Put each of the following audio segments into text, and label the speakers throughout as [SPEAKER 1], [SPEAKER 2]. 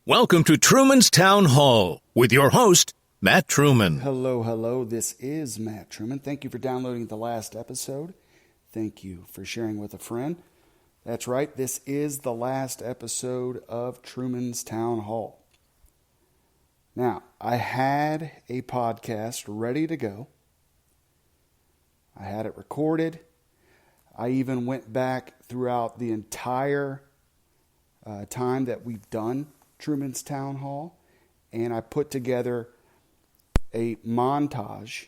[SPEAKER 1] Welcome to Truman's Town Hall with your host, Matt Truman.
[SPEAKER 2] Hello. This is Matt Truman. Thank you for downloading the last episode. Thank you for sharing with a friend. That's right, this is the last episode of Truman's Town Hall. Now, I had a podcast ready to go. I had it recorded. I even went back throughout the entire time that we've done Truman's Town Hall, and I put together a montage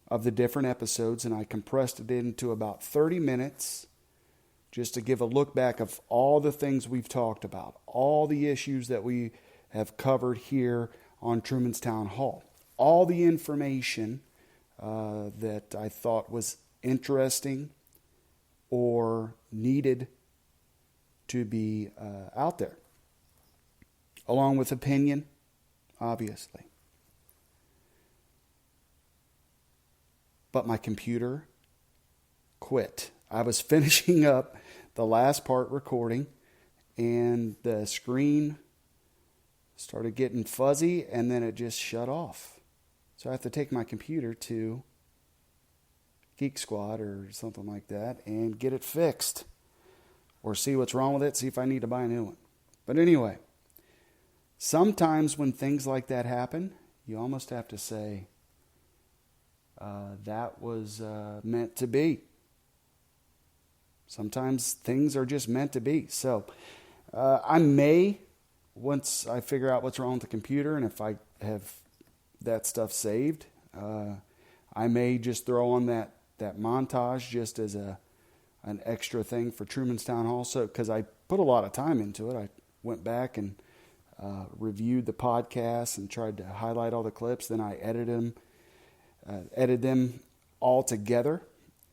[SPEAKER 2] of the different episodes, and I compressed it into about 30 minutes just to give a look back of all the things we've talked about, all the issues that we have covered here on Truman's Town Hall, all the information that I thought was interesting or needed to be out there, along with opinion, obviously. But my computer quit. I was finishing up the last part recording, and the screen started getting fuzzy, and then it just shut off. So I have to take my computer to Geek Squad or something like that and get it fixed, or see what's wrong with it, see if I need to buy a new one. But anyway, sometimes when things like that happen, you almost have to say, that was meant to be. Sometimes things are just meant to be. So I may, once I figure out what's wrong with the computer, and if I have that stuff saved, I may just throw on that montage just as an extra thing for Truman's Town Hall. So, because I put a lot of time into it, I went back and reviewed the podcast and tried to highlight all the clips. Then I edited them all together,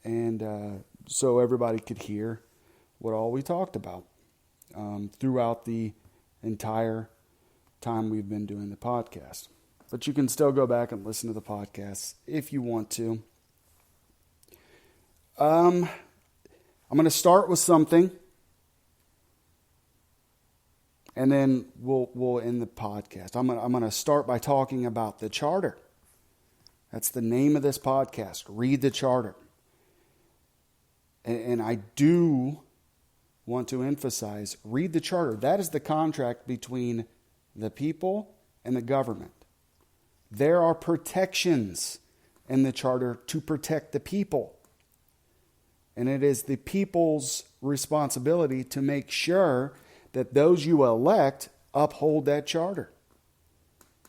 [SPEAKER 2] and so everybody could hear what all we talked about throughout the entire time we've been doing the podcast. But you can still go back and listen to the podcast if you want to. I'm going to start with something, and then we'll end the podcast. I'm going to start by talking about the charter. That's the name of this podcast. Read the charter. And I do want to emphasize, read the charter. That is the contract between the people and the government. There are protections in the charter to protect the people. And it is the people's responsibility to make sure that those you elect uphold that charter.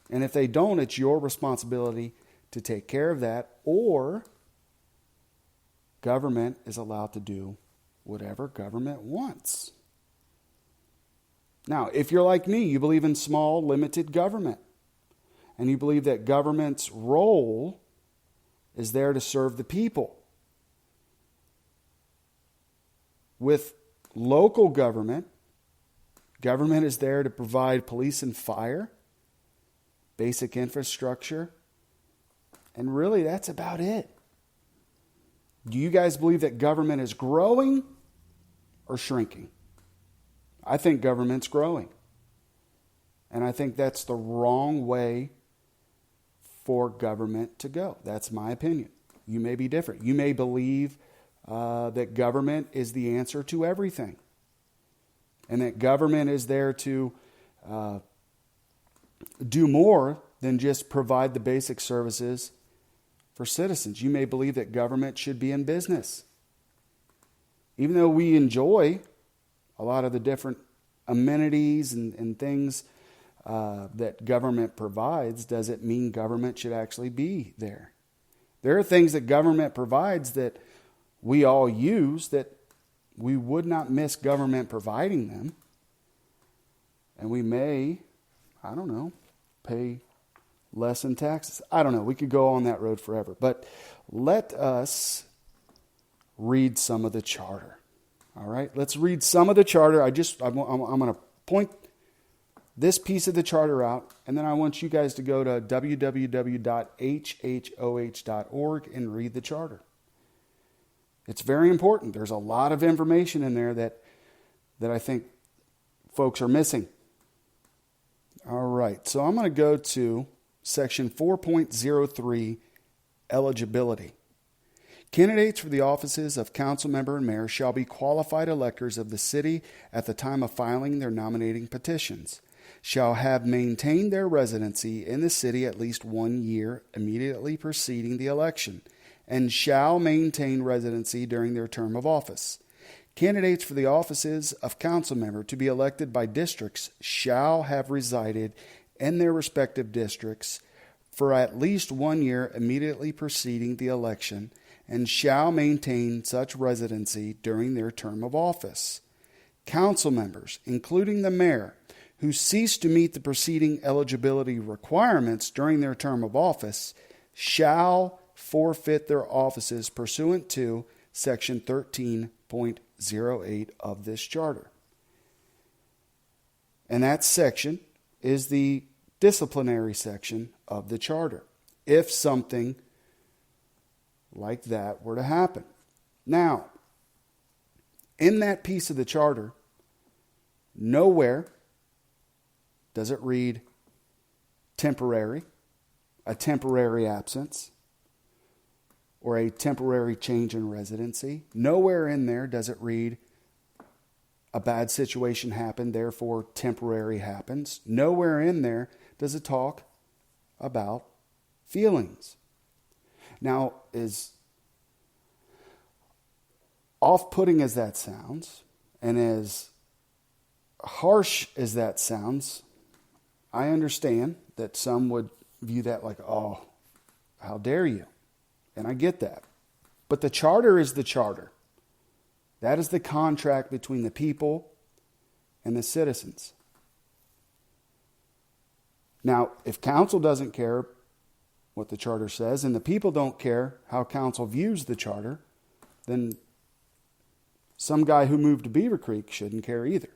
[SPEAKER 2] And if they don't, it's your responsibility to take care of that, or government is allowed to do whatever government wants. Now, if you're like me, you believe in small, limited government, and you believe that government's role is there to serve the people. With local government, government is there to provide police and fire, basic infrastructure, and really that's about it. Do you guys believe that government is growing or shrinking? I think government's growing. And I think that's the wrong way for government to go. That's my opinion. You may be different. You may believe that government is the answer to everything, and that government is there to do more than just provide the basic services for citizens. You may believe that government should be in business. Even though we enjoy a lot of the different amenities and things that government provides, does it mean government should actually be there? There are things that government provides that we all use that we would not miss government providing them. And we may, pay less in taxes. I don't know. We could go on that road forever. But let us read some of the charter. All right? Let's read some of the charter. I'm going to point this piece of the charter out, and then I want you guys to go to www.hhoh.org and read the charter. It's very important. There's a lot of information in there that I think folks are missing. right, so I'm going to go to section 4.03, eligibility. Candidates for the offices of council member and mayor shall be qualified electors of the city at the time of filing their nominating petitions, shall have maintained their residency in the city at least 1 year immediately preceding the election, and shall maintain residency during their term of office. Candidates for the offices of council member to be elected by districts shall have resided in their respective districts for at least 1 year immediately preceding the election, and shall maintain such residency during their term of office. Council members, including the mayor, who cease to meet the preceding eligibility requirements during their term of office, shall forfeit their offices pursuant to Section 13.08 of this charter. And that section is the disciplinary section of the charter, if something like that were to happen. Now, in that piece of the charter, nowhere does it read temporary, a temporary absence, or a temporary change in residency. Nowhere in there does it read a bad situation happened, therefore temporary happens. Nowhere in there does it talk about feelings. Now, as off-putting as that sounds, and as harsh as that sounds, I understand that some would view that like, oh, how dare you? And I get that. But the charter is the charter. That is the contract between the people and the citizens. Now, if council doesn't care what the charter says, and the people don't care how council views the charter, then some guy who moved to Beaver Creek shouldn't care either.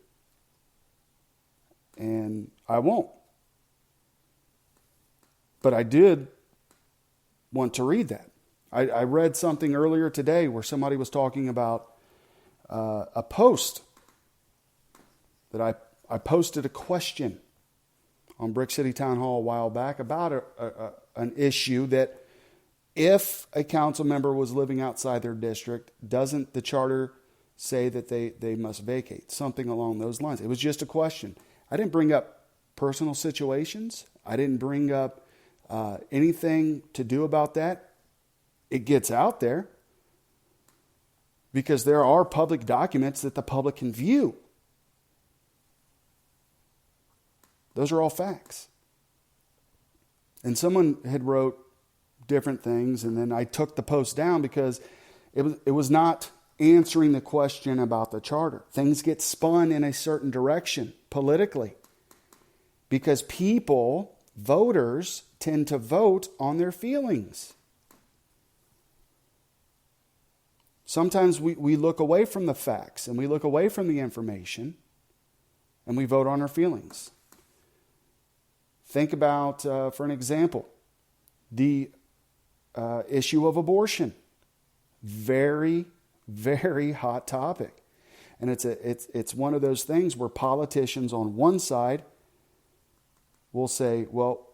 [SPEAKER 2] And I won't. But I did want to read that. I read something earlier today where somebody was talking about a post that I posted a question on Brick City Town Hall a while back about an issue that if a council member was living outside their district, doesn't the charter say that they must vacate? Something along those lines. It was just a question. I didn't bring up personal situations. I didn't bring up anything to do about that. It gets out there because there are public documents that the public can view. Those are all facts. And someone had wrote different things, and then I took the post down because it was not answering the question about the charter. Things get spun in a certain direction politically because people, voters, tend to vote on their feelings. Sometimes we look away from the facts and we look away from the information and we vote on our feelings. Think about, for an example, the issue of abortion. Very, very hot topic. And it's one of those things where politicians on one side will say, well,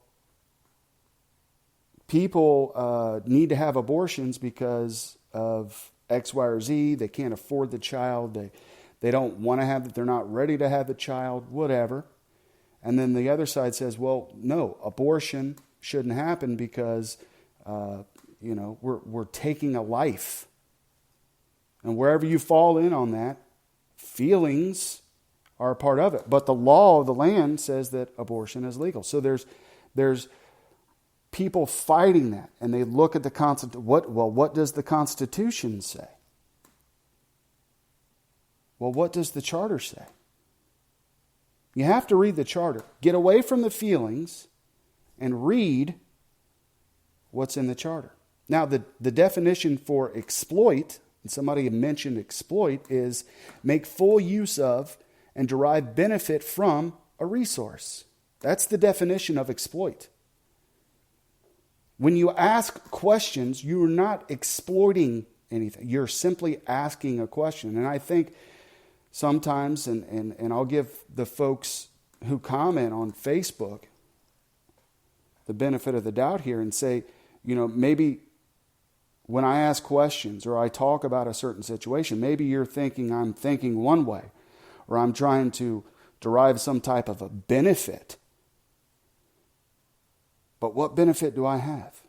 [SPEAKER 2] people need to have abortions because of X, Y, or Z. They can't afford the child. They don't want to have it. They're not ready to have the child, whatever. And then the other side says, well, no, abortion shouldn't happen because, we're taking a life. And wherever you fall in on that, feelings are a part of it. But the law of the land says that abortion is legal. So there's people fighting that, and they look at the Constitution. What does the Constitution say? Well, what does the Charter say? You have to read the Charter. Get away from the feelings and read what's in the Charter. Now, the definition for exploit, and somebody mentioned exploit, is make full use of and derive benefit from a resource. That's the definition of exploit. When you ask questions, you're not exploiting anything. You're simply asking a question. And I think sometimes, and I'll give the folks who comment on Facebook the benefit of the doubt here and say, maybe when I ask questions or I talk about a certain situation, maybe you're thinking I'm thinking one way, or I'm trying to derive some type of a benefit. But what benefit do I have?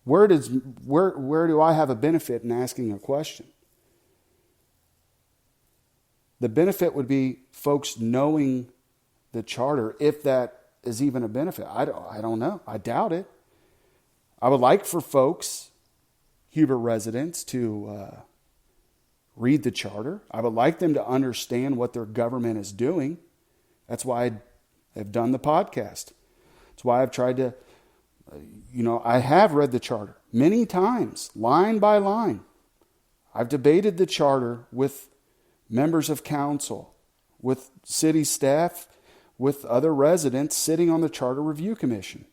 [SPEAKER 2] Where do I have a benefit in asking a question? The benefit would be folks knowing the charter, if that is even a benefit. I don't know. I doubt it. I would like for folks, Huber residents, to read the charter. I would like them to understand what their government is doing. That's why I have done the podcast. That's why I've tried to, I have read the charter many times, line by line. I've debated the charter with members of council, with city staff, with other residents sitting on the Charter Review Commission.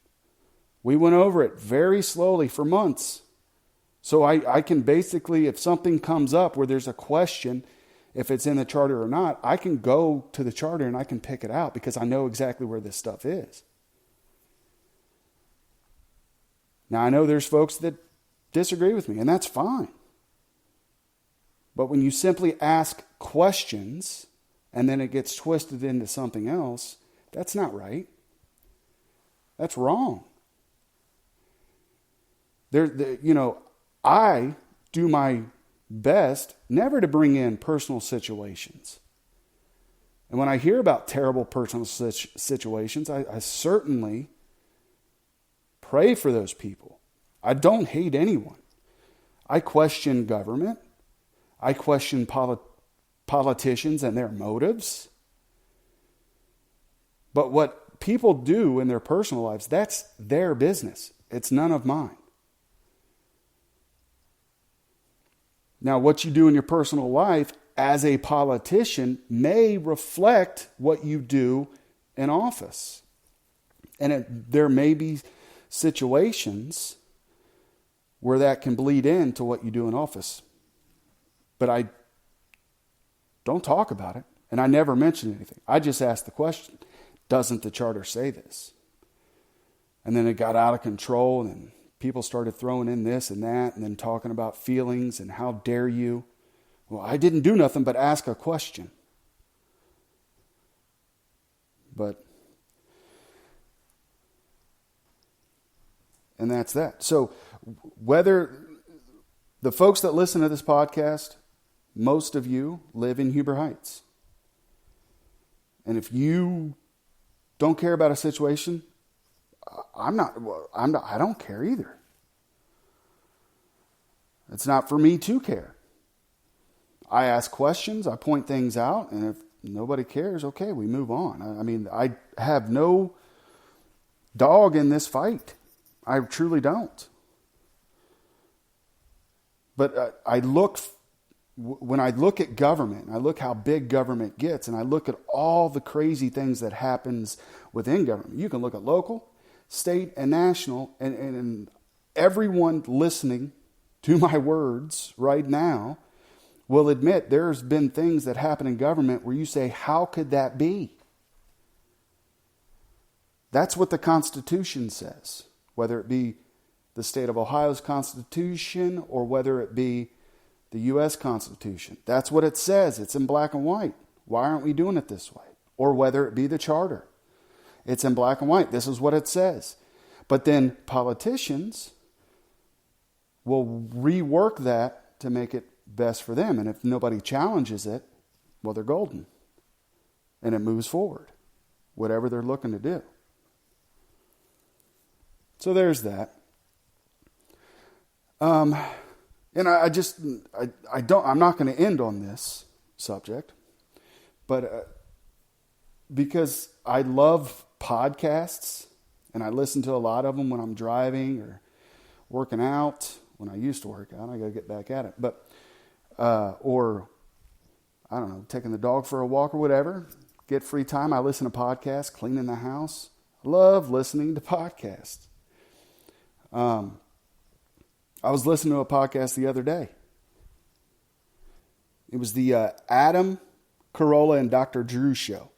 [SPEAKER 2] We went over it very slowly for months. So I can basically, if something comes up where there's a question, if it's in the charter or not, I can go to the charter and I can pick it out because I know exactly where this stuff is. Now, I know there's folks that disagree with me, and that's fine. But when you simply ask questions and then it gets twisted into something else, that's not right. That's wrong. I do my best never to bring in personal situations. And when I hear about terrible personal situations, I certainly pray for those people. I don't hate anyone. I question government. I question politicians and their motives. But what people do in their personal lives, that's their business. It's none of mine. Now, what you do in your personal life as a politician may reflect what you do in office. And there may be situations where that can bleed into what you do in office. But I don't talk about it, and I never mention anything. I just ask the question, doesn't the charter say this? And then it got out of control, and people started throwing in this and that, and then talking about feelings and how dare you. Well, I didn't do nothing but ask a question. And that's that. So whether the folks that listen to this podcast, most of you live in Huber Heights. And if you don't care about a situation, I don't care either. It's not for me to care. I ask questions, I point things out, and if nobody cares, okay, we move on. I have no dog in this fight. I truly don't. But when I look at government, I look how big government gets, and I look at all the crazy things that happens within government. You can look at local, state, and national, and everyone listening to my words right now will admit there's been things that happen in government where you say, how could that be? That's what the Constitution says, whether it be the state of Ohio's Constitution or whether it be the U.S. Constitution. That's what it says. It's in black and white. Why aren't we doing it this way? Or whether it be the charter. It's in black and white. This is what it says. But then politicians will rework that to make it best for them. And if nobody challenges it, well, they're golden. And it moves forward, whatever they're looking to do. So there's that. And I'm not going to end on this subject, but because I love podcasts and I listen to a lot of them when I'm driving or working out. When I used to work out, I got to get back at it. But or I don't know, taking the dog for a walk or whatever. Get free time. I listen to podcasts, cleaning the house. I love listening to podcasts. I was listening to a podcast the other day. It was the Adam Carolla and Dr. Drew show.